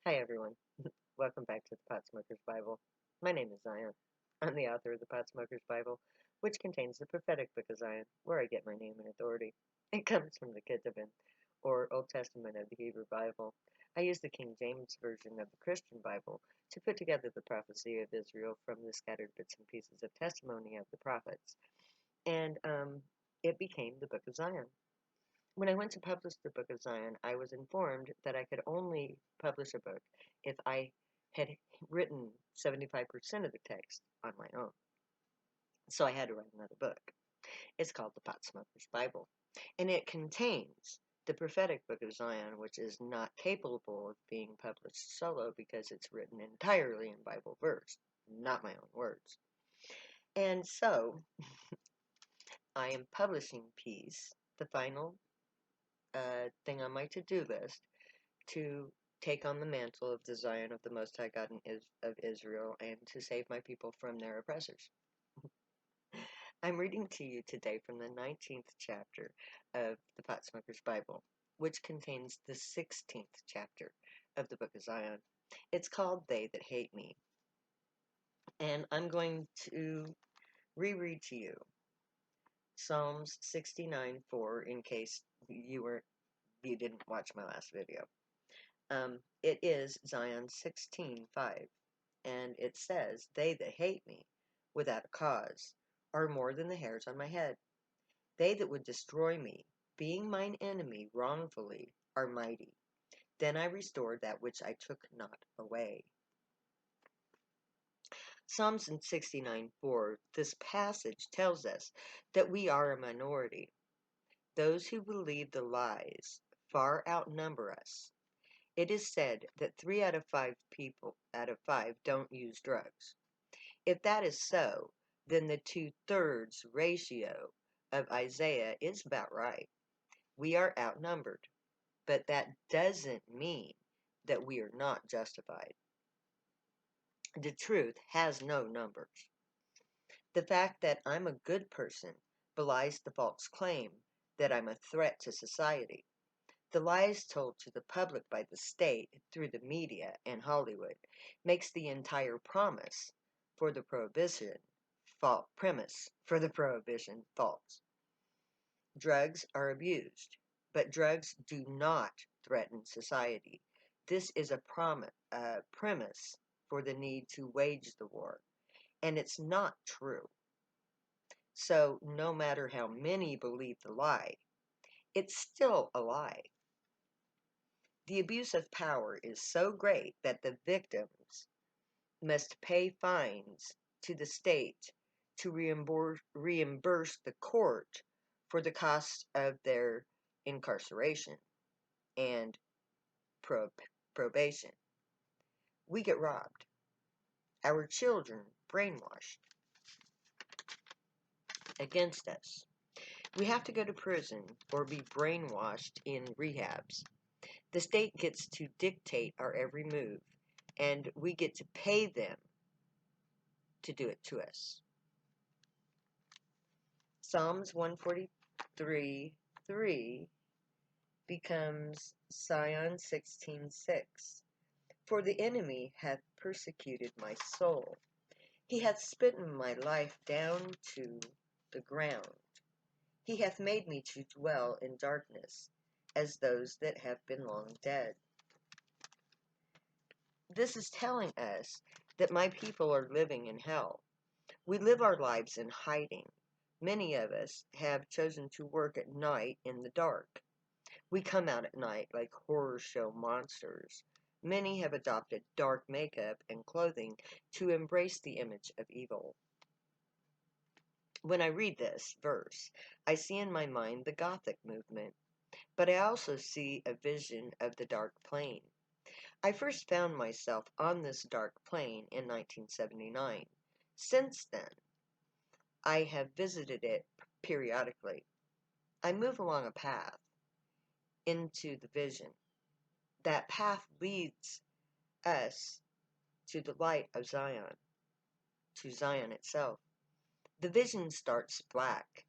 Hi everyone, welcome back to the Pot Smoker's Bible. My name is Zion. I'm the author of the Pot Smoker's Bible, which contains the prophetic book of Zion, where I get my name and authority. It comes from the Ketuvim, or Old Testament of the Hebrew Bible. I use the King James Version of the Christian Bible to put together the prophecy of Israel from the scattered bits and pieces of testimony of the prophets, and it became the Book of Zion. When I went to publish the Book of Zion, I was informed that I could only publish a book if I had written 75% of the text on my own. So I had to write another book. It's called the Pot Smoker's Bible, and it contains the prophetic Book of Zion, which is not capable of being published solo because it's written entirely in Bible verse, not my own words. And so I am publishing Peace, the final thing on my to-do list, to take on the mantle of the Zion of the Most High God of Israel and to save my people from their oppressors. I'm reading to you today from the 19th chapter of the Pot Smoker's Bible, which contains the 16th chapter of the Book of Zion. It's called They That Hate Me. And I'm going to reread to you Psalms 69:4 in case you didn't watch my last video. It is Zion 16:5, and it says, "They that hate me without a cause are more than the hairs on my head. They that would destroy me, being mine enemy wrongfully, are mighty. Then I restored that which I took not away." Psalms 69:4, this passage tells us that we are a minority. Those who believe the lies far outnumber us. It is said that 3 out of 5 don't use drugs. If that is so, then the 2/3 ratio of Isaiah is about right. We are outnumbered, but that doesn't mean that we are not justified. The truth has no numbers. The fact that I'm a good person belies the false claim that I'm a threat to society. The lies told to the public by the state through the media and Hollywood makes the entire premise for the prohibition false. Drugs are abused, but drugs do not threaten society. This is a premise for the need to wage the war, and it's not true. So no matter how many believe the lie, it's still a lie. The abuse of power is so great that the victims must pay fines to the state to reimburse the court for the cost of their incarceration and probation. We get robbed. Our children brainwashed against us. We have to go to prison or be brainwashed in rehabs. The state gets to dictate our every move, and we get to pay them to do it to us. Psalms 143:3 becomes Psalm 16:6. For the enemy hath persecuted my soul. He hath smitten my life down to the ground. He hath made me to dwell in darkness, as those that have been long dead. This is telling us that my people are living in hell. We live our lives in hiding. Many of us have chosen to work at night in the dark. We come out at night like horror show monsters. Many have adopted dark makeup and clothing to embrace the image of evil. When I read this verse, I see in my mind the Gothic movement, but I also see a vision of the dark plane. I first found myself on this dark plane in 1979. Since then, I have visited it periodically. I move along a path into the vision. That path leads us to the light of Zion, to Zion itself. The vision starts black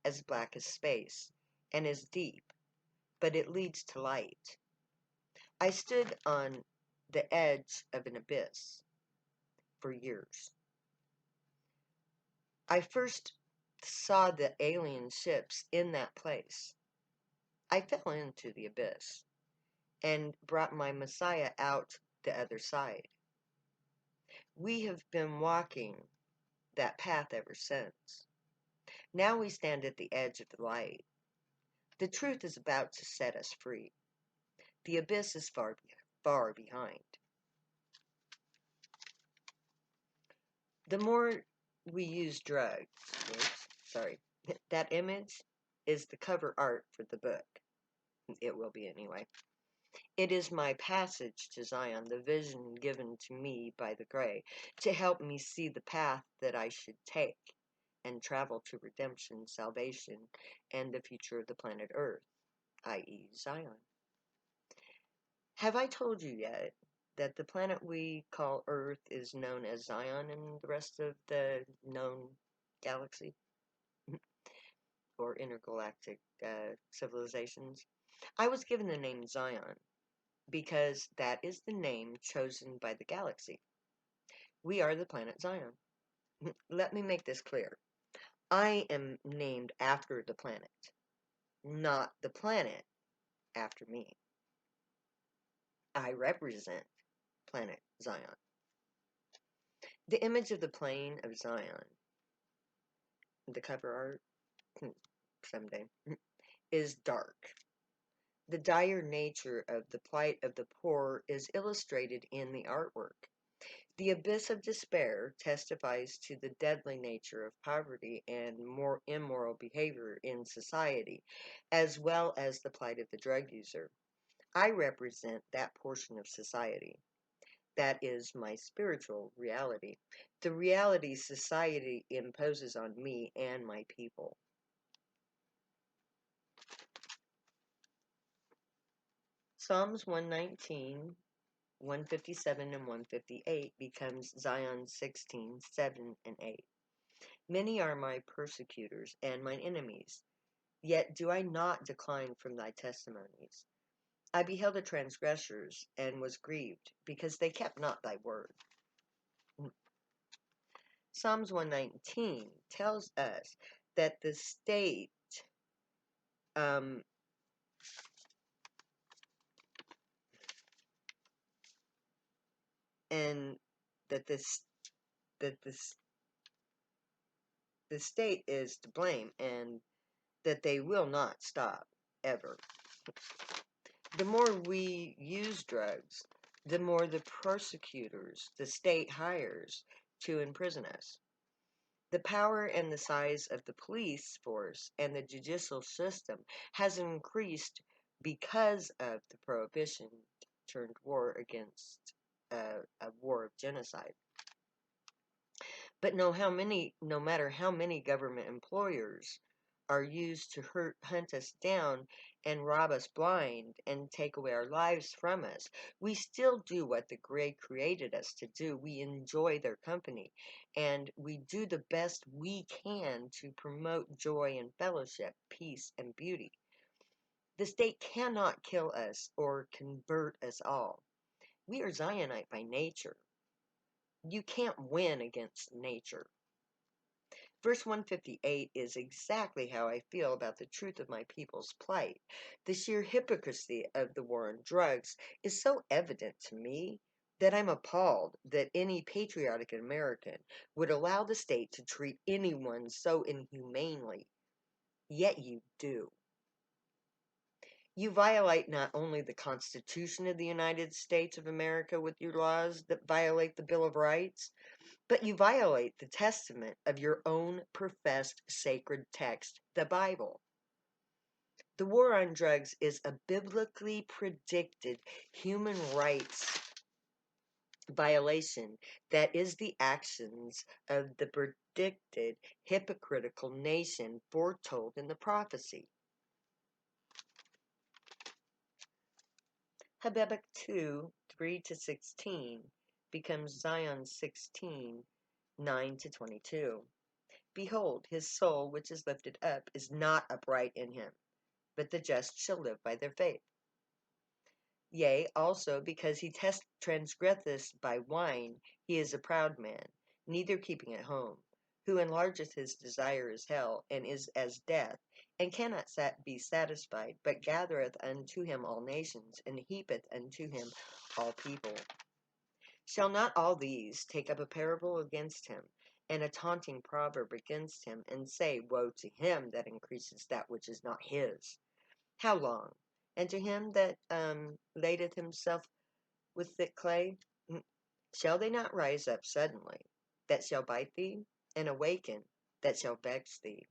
as space, and is deep, but it leads to light. I stood on the edge of an abyss for years. I first saw the alien ships in that place. I fell into the abyss and brought my Messiah out the other side. We have been walking that path ever since. Now we stand at the edge of the light. The truth is about to set us free. The abyss is far, far behind. The more we use drugs, that image is the cover art for the book. It will be anyway. It is my passage to Zion, the vision given to me by the Gray, to help me see the path that I should take and travel to redemption, salvation, and the future of the planet Earth, i.e. Zion. Have I told you yet that the planet we call Earth is known as Zion in the rest of the known galaxy or intergalactic civilizations? I was given the name Zion because that is the name chosen by the galaxy. We are the planet Zion. Let me make this clear. I am named after the planet, not the planet after me. I represent planet Zion. The image of the plain of Zion, the cover art, someday, is dark. The dire nature of the plight of the poor is illustrated in the artwork. The abyss of despair testifies to the deadly nature of poverty and more immoral behavior in society, as well as the plight of the drug user. I represent that portion of society. That is my spiritual reality, the reality society imposes on me and my people. Psalms 119, 157, and 158 becomes Zion 16, 7, and 8. Many are my persecutors and mine enemies, yet do I not decline from thy testimonies. I beheld the transgressors and was grieved, because they kept not thy word. Psalms 119 tells us that the state and that the state is to blame and that they will not stop ever. The more we use drugs, the more the persecutors the state hires to imprison us. The power and the size of the police force and the judicial system has increased because of the prohibition turned war against a war of genocide. But no matter how many government employers are used to hunt us down and rob us blind and take away our lives from us, we still do what the Gray created us to do. We enjoy their company, and we do the best we can to promote joy and fellowship, peace and beauty. The state cannot kill us or convert us all. We are Zionite by nature. You can't win against nature. Verse 158 is exactly how I feel about the truth of my people's plight. The sheer hypocrisy of the war on drugs is so evident to me that I'm appalled that any patriotic American would allow the state to treat anyone so inhumanely. Yet you do. You violate not only the Constitution of the United States of America with your laws that violate the Bill of Rights, but you violate the testament of your own professed sacred text, the Bible. The war on drugs is a biblically predicted human rights violation that is the actions of the predicted hypocritical nation foretold in the prophecy. Habakkuk 2, 3-16 becomes Zion 16, 9-22. Behold, his soul which is lifted up is not upright in him, but the just shall live by their faith. Yea, also because he transgresseth by wine, he is a proud man, neither keeping at home, who enlargeth his desire as hell, and is as death, and cannot be satisfied, but gathereth unto him all nations, and heapeth unto him all people. Shall not all these take up a parable against him, and a taunting proverb against him, and say, Woe to him that increases that which is not his? How long? And to him that ladeth himself with thick clay? Shall they not rise up suddenly, that shall bite thee, and awaken, that shall vex thee?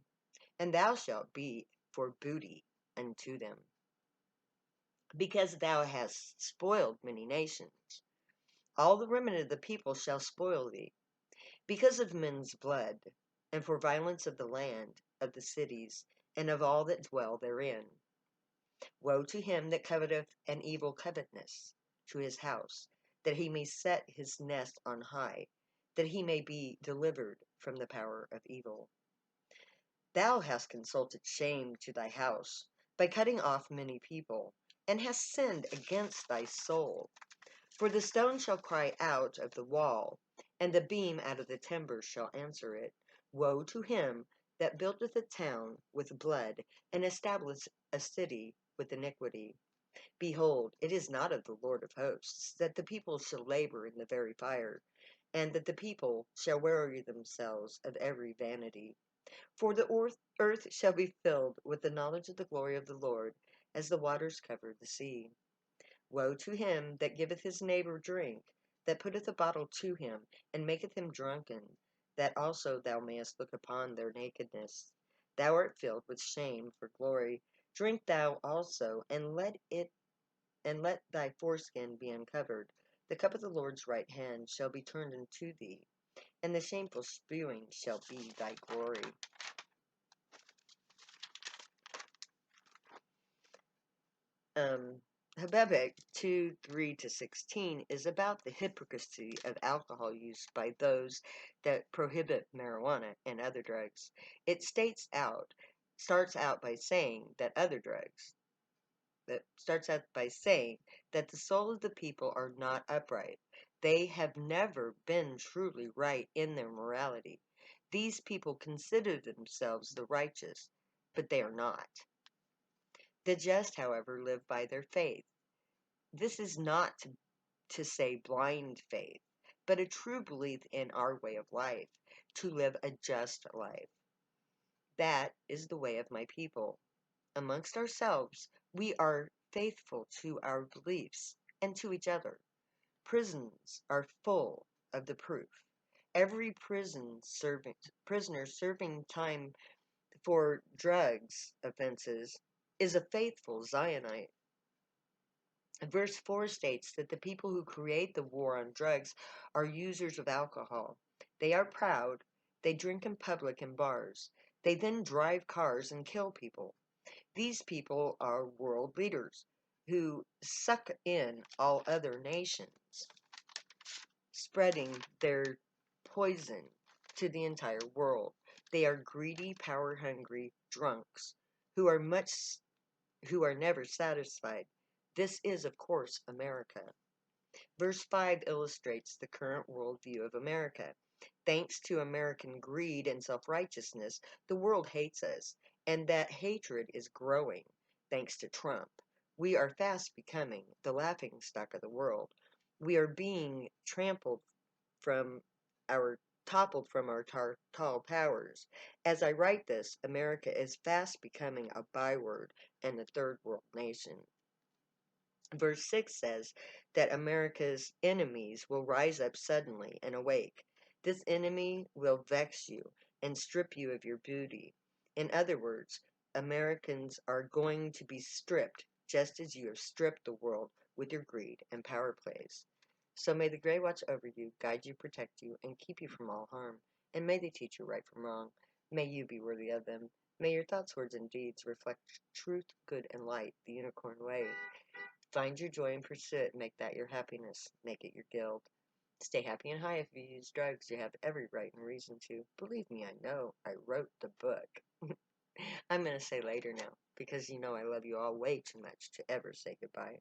And thou shalt be for booty unto them, because thou hast spoiled many nations. All the remnant of the people shall spoil thee, because of men's blood, and for violence of the land, of the cities, and of all that dwell therein. Woe to him that coveteth an evil covetousness to his house, that he may set his nest on high, that he may be delivered from the power of evil. Thou hast consulted shame to thy house, by cutting off many people, and hast sinned against thy soul. For the stone shall cry out of the wall, and the beam out of the timber shall answer it. Woe to him that buildeth a town with blood, and establisheth a city with iniquity. Behold, it is not of the Lord of hosts, that the people shall labor in the very fire, and that the people shall weary themselves of every vanity. For the earth shall be filled with the knowledge of the glory of the Lord, as the waters cover the sea. Woe to him that giveth his neighbor drink, that putteth a bottle to him, and maketh him drunken, that also thou mayest look upon their nakedness. Thou art filled with shame for glory. Drink thou also, and let thy foreskin be uncovered. The cup of the Lord's right hand shall be turned unto thee, and the shameful spewing shall be thy glory. Habakkuk 2:3-16 is about the hypocrisy of alcohol use by those that prohibit marijuana and other drugs. It starts out by saying that the soul of the people are not upright. They have never been truly right in their morality. These people consider themselves the righteous, but they are not. The just, however, live by their faith. This is not to say blind faith, but a true belief in our way of life, to live a just life. That is the way of my people. Amongst ourselves, we are faithful to our beliefs and to each other. Prisons are full of the proof. Every prisoner serving time for drugs offenses is a faithful Zionite. Verse 4 states that the people who create the war on drugs are users of alcohol. They are proud. They drink in public in bars. They then drive cars and kill people. These people are world leaders who suck in all other nations, spreading their poison to the entire world. They are greedy, power-hungry drunks who are never satisfied. This is, of course, America. Verse 5 illustrates the current worldview of America. Thanks to American greed and self-righteousness, the world hates us, and that hatred is growing thanks to Trump. We are fast becoming the laughingstock of the world. We are being from toppled from our tall towers. As I write this, America is fast becoming a byword and a third world nation. Verse 6 says that America's enemies will rise up suddenly and awake. This enemy will vex you and strip you of your booty. In other words, Americans are going to be stripped just as you have stripped the world with your greed and power plays. So may the Grey watch over you, guide you, protect you, and keep you from all harm. And may they teach you right from wrong. May you be worthy of them. May your thoughts, words, and deeds reflect truth, good, and light, the unicorn way. Find your joy and pursue it. Make that your happiness. Make it your guild. Stay happy and high if you use drugs. You have every right and reason to. Believe me, I know. I wrote the book. I'm going to say later now, because you know I love you all way too much to ever say goodbye.